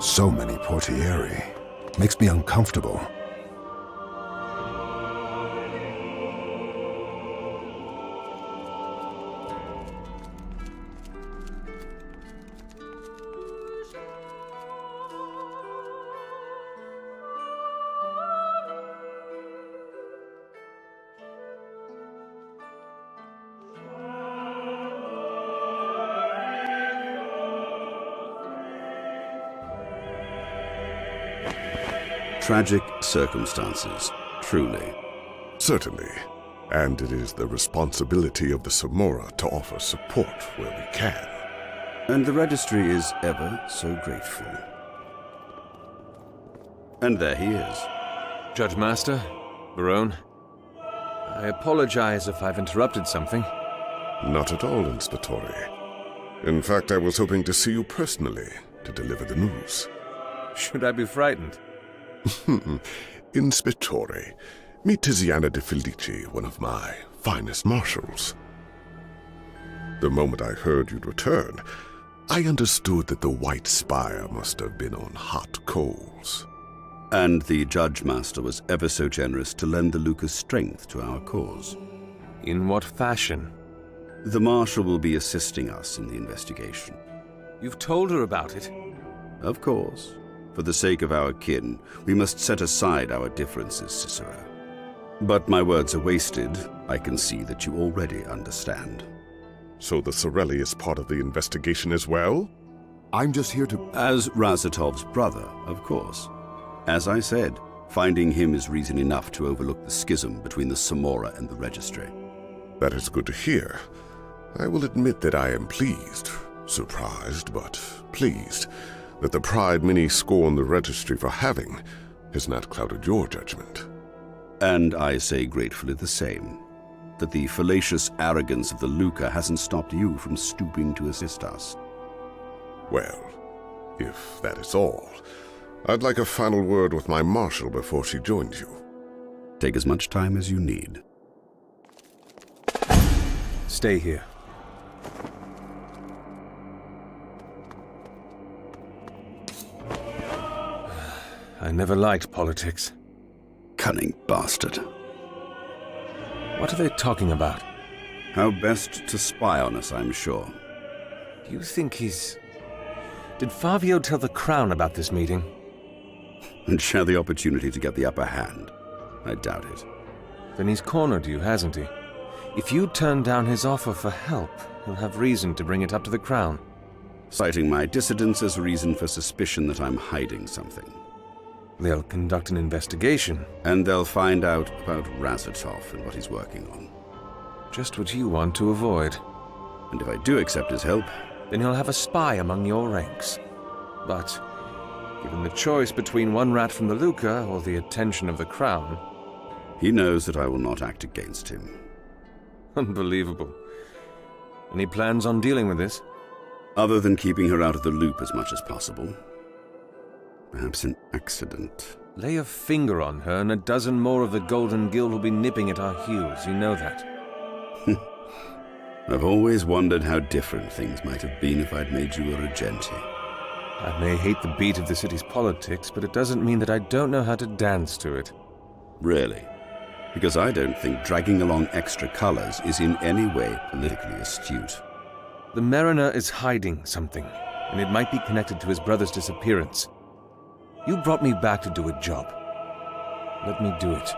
So many portieri. Makes me uncomfortable. Tragic circumstances, truly. Certainly. And it is the responsibility of the Samora to offer support where we can. And the registry is ever so grateful. And there he is. Judge Master, Barone, I apologize if I've interrupted something. Not at all, Inspetore. In fact, I was hoping to see you personally to deliver the news. Should I be frightened? Inspetore, meet Tiziana de Felice, one of my finest marshals. The moment I heard you'd return, I understood that the White Spire must have been on hot coals. And the Judge Master was ever so generous to lend the Lucas strength to our cause. In what fashion? The Marshal will be assisting us in the investigation. You've told her about it? Of course. For the sake of our kin, we must set aside our differences, Cicero. But my words are wasted. I can see that you already understand. So the Sorelli is part of the investigation as well? I'm just here to... As Razatov's brother, of course. As I said, finding him is reason enough to overlook the schism between the Samora and the Registry. That is good to hear. I will admit that I am pleased. Surprised, but pleased. That the pride many scorn the Registry for having has not clouded your judgment. And I say gratefully the same. That the fallacious arrogance of the Luca hasn't stopped you from stooping to assist us. Well, if that is all, I'd like a final word with my marshal before she joins you. Take as much time as you need. Stay here. I never liked politics. Cunning bastard. What are they talking about? How best to spy on us, I'm sure. Do you think he's... Did Fabio tell the Crown about this meeting? And share the opportunity to get the upper hand? I doubt it. Then he's cornered you, hasn't he? If you turn down his offer for help, he'll have reason to bring it up to the Crown. Citing my dissidence as reason for suspicion that I'm hiding something. They'll conduct an investigation. And they'll find out about Razatov and what he's working on. Just what you want to avoid. And if I do accept his help... Then he'll have a spy among your ranks. But, given the choice between one rat from the Luca or the attention of the Crown... He knows that I will not act against him. Unbelievable. Any plans on dealing with this? Other than keeping her out of the loop as much as possible. Perhaps an accident. Lay a finger on her and a dozen more of the Golden Guild will be nipping at our heels, you know that. I've always wondered how different things might have been if I'd made you a Regente. I may hate the beat of the city's politics, but it doesn't mean that I don't know how to dance to it. Really? Because I don't think dragging along extra colors is in any way politically astute. The Mariner is hiding something, and it might be connected to his brother's disappearance. You brought me back to do a job. Let me do it.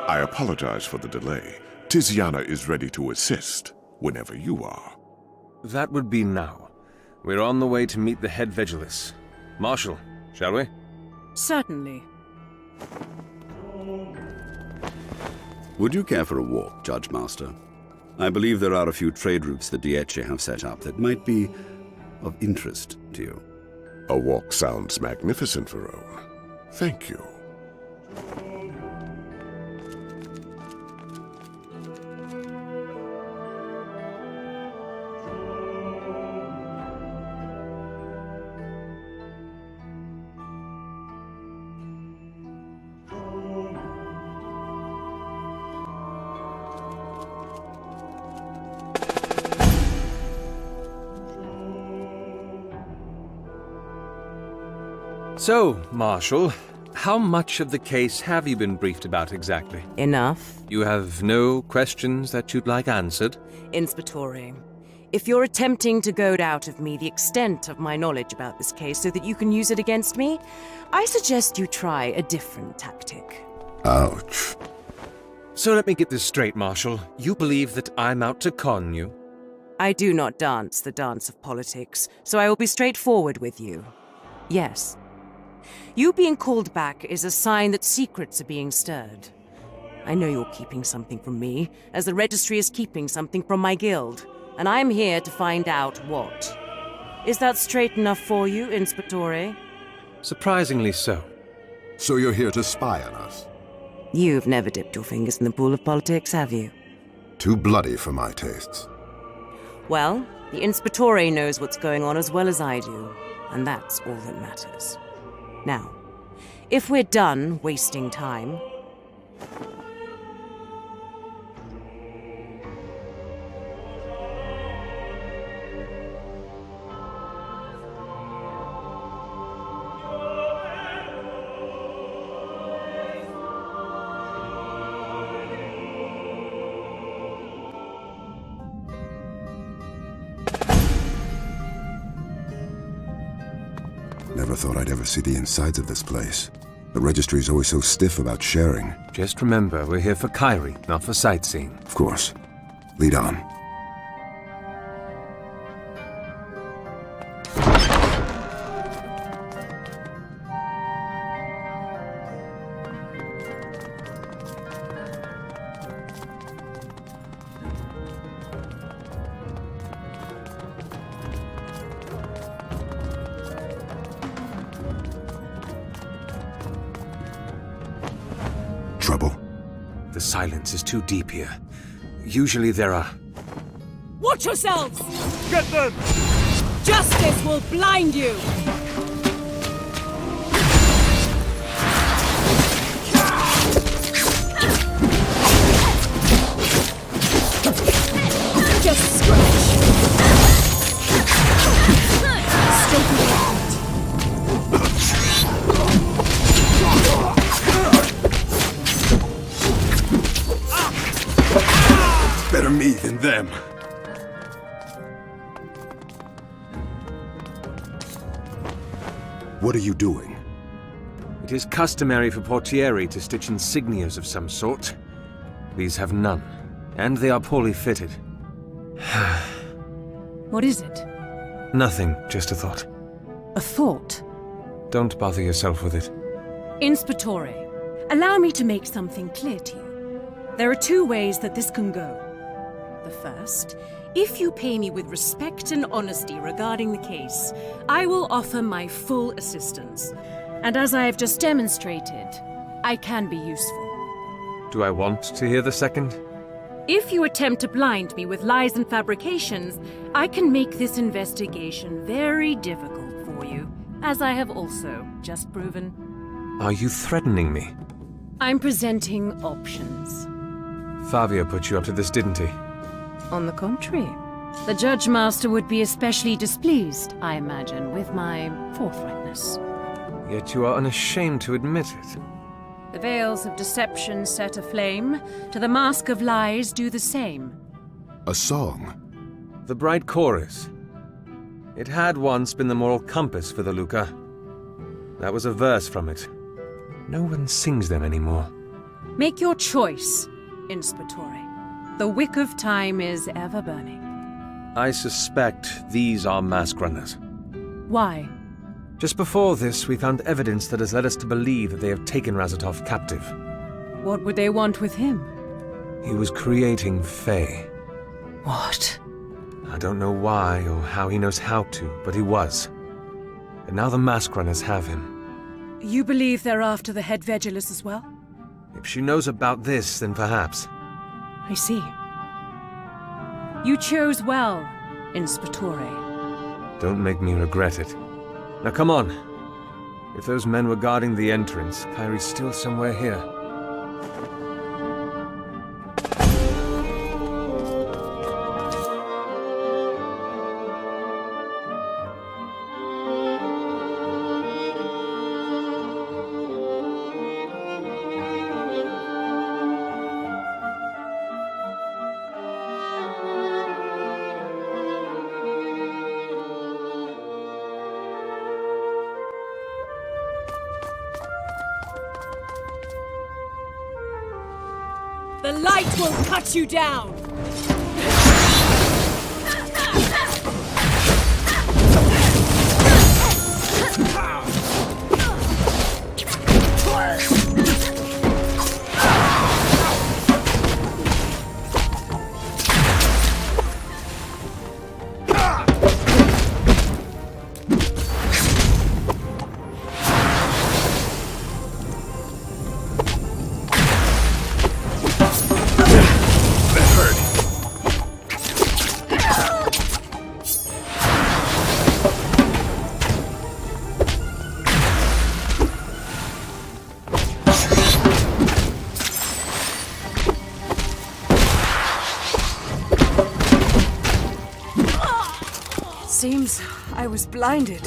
I apologize for the delay. Tiziana is ready to assist whenever you are. That would be now. We're on the way to meet the head Vigilis. Marshal, shall we? Certainly. Would you care for a walk, Judge Master? I believe there are a few trade routes the Diece have set up that might be of interest to you. A walk sounds magnificent, Verone. Thank you. So, Marshal, how much of the case have you been briefed about exactly? Enough. You have no questions that you'd like answered? Inspectore, if you're attempting to goad out of me the extent of my knowledge about this case so that you can use it against me, I suggest you try a different tactic. Ouch. So let me get this straight, Marshal. You believe that I'm out to con you? I do not dance the dance of politics, so I will be straightforward with you. Yes. You being called back is a sign that secrets are being stirred. I know you're keeping something from me, as the registry is keeping something from my guild, and I'm here to find out what. Is that straight enough for you, Inspectore? Surprisingly so. So you're here to spy on us? You've never dipped your fingers in the pool of politics, have you? Too bloody for my tastes. Well, the Inspectore knows what's going on as well as I do, and that's all that matters. Now, if we're done wasting time... Never thought I'd ever see the insides of this place. The registry's always so stiff about sharing. Just remember, we're here for Kyrie, not for sightseeing. Of course. Lead on. Trouble? The silence is too deep here. Usually there are... Watch yourselves! Get them! Justice will blind you! Just scratch! Straighten it out! Better me than them. What are you doing? It is customary for portieri to stitch insignias of some sort. These have none, and they are poorly fitted. What is it? Nothing, just a thought. A thought? Don't bother yourself with it. Inspectore, allow me to make something clear to you. There are two ways that this can go. The first, if you pay me with respect and honesty regarding the case, I will offer my full assistance. And as I have just demonstrated, I can be useful. Do I want to hear the second? If you attempt to blind me with lies and fabrications, I can make this investigation very difficult for you, as I have also just proven. Are you threatening me? I'm presenting options. Fabio put you up to this, didn't he? On the contrary, the Judge Master would be especially displeased, I imagine, with my forthrightness. Yet you are unashamed to admit it. The veils of deception set aflame, to the mask of lies do the same. A song? The bright chorus. It had once been the moral compass for the Luca. That was a verse from it. No one sings them anymore. Make your choice, Inspectore. The wick of time is ever burning. I suspect these are mask runners. Why? Just before this, we found evidence that has led us to believe that they have taken Razatov captive. What would they want with him? He was creating Fae. What? I don't know why or how he knows how to, but he was. And now the mask runners have him. You believe they're after the head Vegelus as well? If she knows about this, then perhaps. I see. You chose well, Inspectore. Don't make me regret it. Now come on. If those men were guarding the entrance, Kyrie's still somewhere here. The light will cut you down! Seems I was blinded.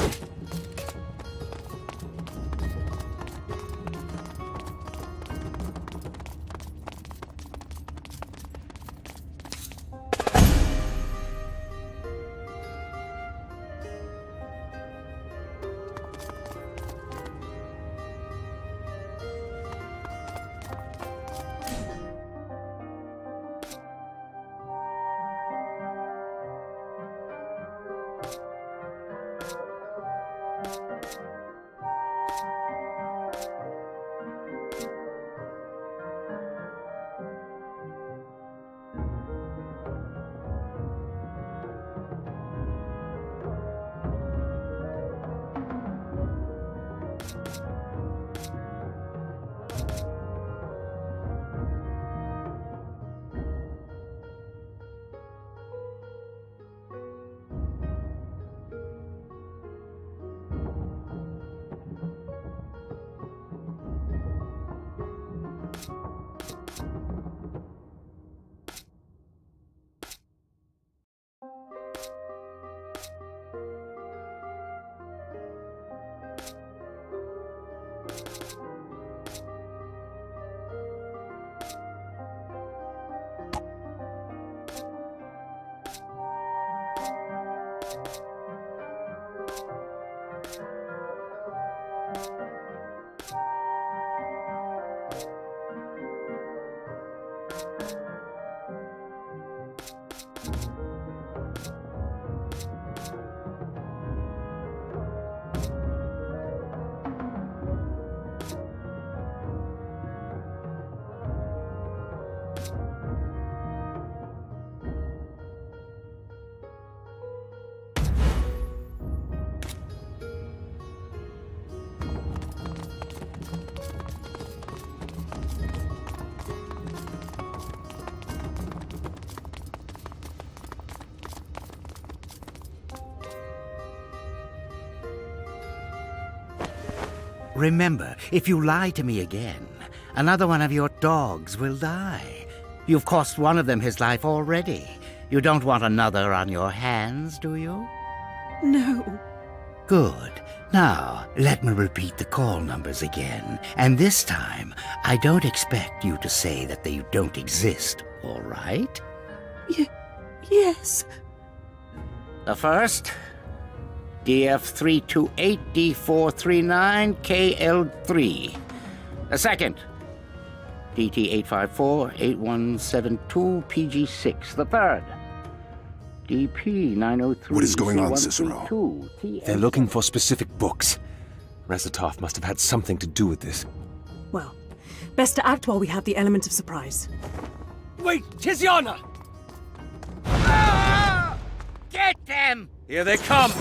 Remember, if you lie to me again, another one of your dogs will die. You've cost one of them his life already. You don't want another on your hands, do you? No. Good. Now, let me repeat the call numbers again. And this time, I don't expect you to say that they don't exist, all right? Yes. The first, DF328D439KL3. The second, DT8548172PG6. The third, DP903. What is going on, Cicero? They're looking for specific books. Rezatov must have had something to do with this. Well, best to act while we have the element of surprise. Wait, Tiziana! Get them! Here they come!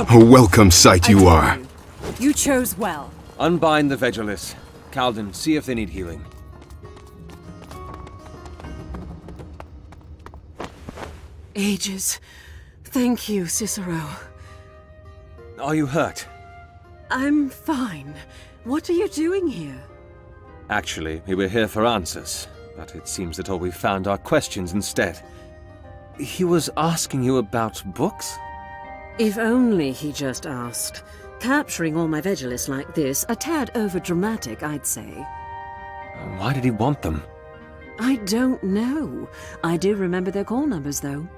A welcome sight you are. You chose well. Unbind the Vegelis. Calden, see if they need healing. Ages. Thank you, Cicero. Are you hurt? I'm fine. What are you doing here? Actually, we were here for answers, but it seems that all we found are questions instead. He was asking you about books? If only he just asked. Capturing all my Vegilis like this, a tad overdramatic, I'd say. Why did he want them? I don't know. I do remember their call numbers, though.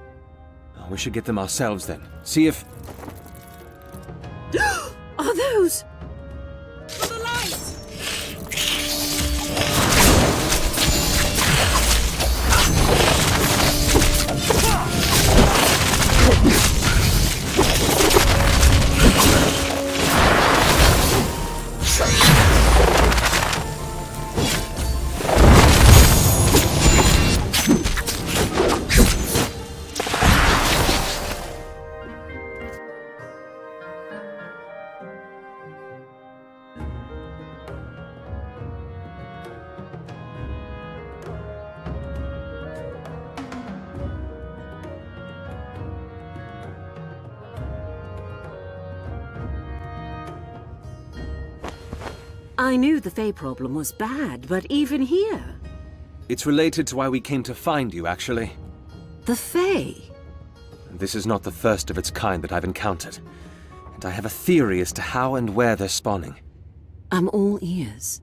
We should get them ourselves then. See if... Are those... I knew the Fae problem was bad, but even here... It's related to why we came to find you, actually. The Fae? This is not the first of its kind that I've encountered, and I have a theory as to how and where they're spawning. I'm all ears.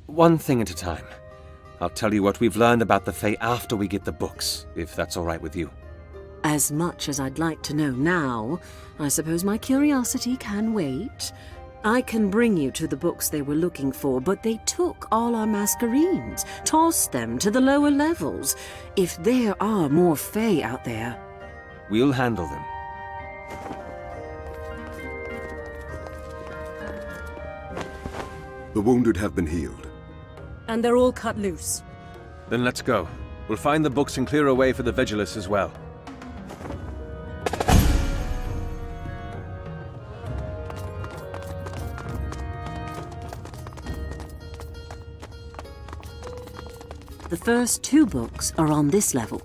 One thing at a time. I'll tell you what we've learned about the Fae after we get the books, if that's all right with you. As much as I'd like to know now, I suppose my curiosity can wait. I can bring you to the books they were looking for, but they took all our Masquerades, tossed them to the lower levels. If there are more Fae out there... We'll handle them. The wounded have been healed. And they're all cut loose. Then let's go. We'll find the books and clear a way for the Vegilis as well. The first 2 books are on this level.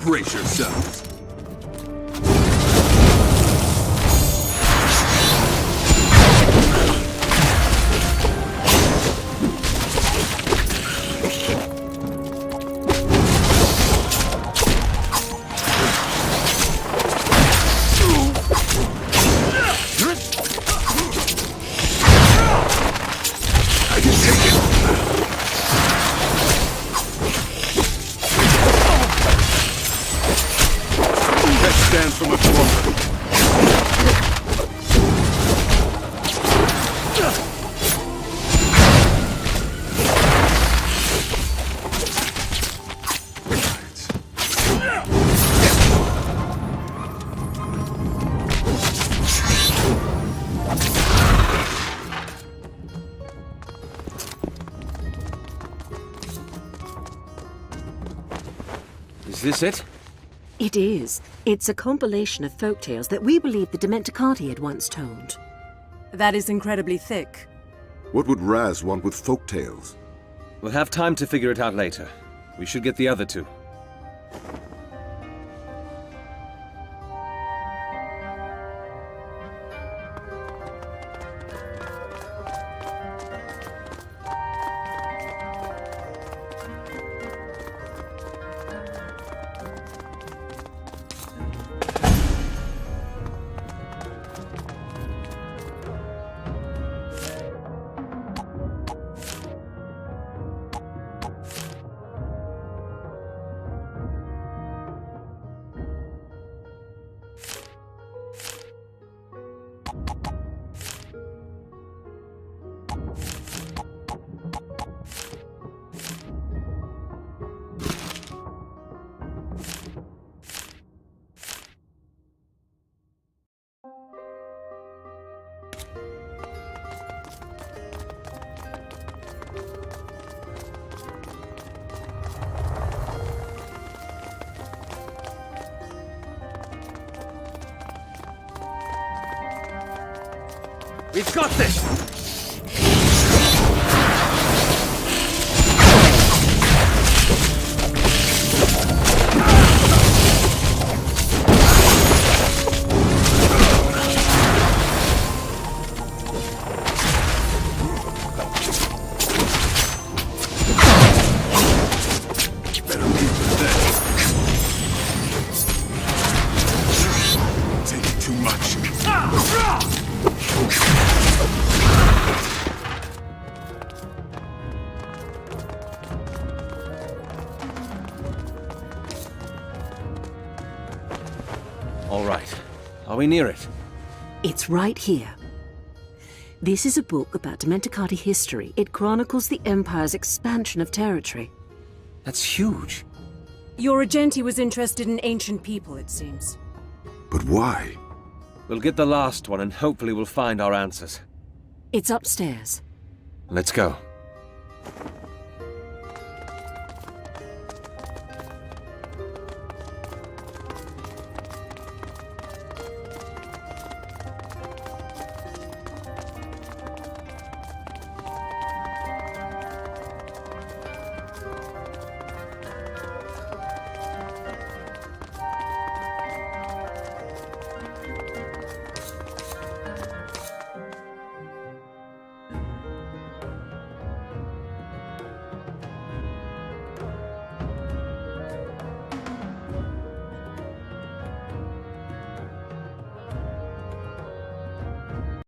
Brace yourselves. Stand for much longer. Is this it? It is. It's a compilation of folk tales that we believe the Dementicati had once told. That is incredibly thick. What would Raz want with folk tales? We'll have time to figure it out later. We should get the other two. We've got this! Taking too much. All right. Are we near it? It's right here. This is a book about Dementicati history. It chronicles the Empire's expansion of territory. That's huge. Your Regenti was interested in ancient people, it seems. But why? We'll get the last one and hopefully we'll find our answers. It's upstairs. Let's go.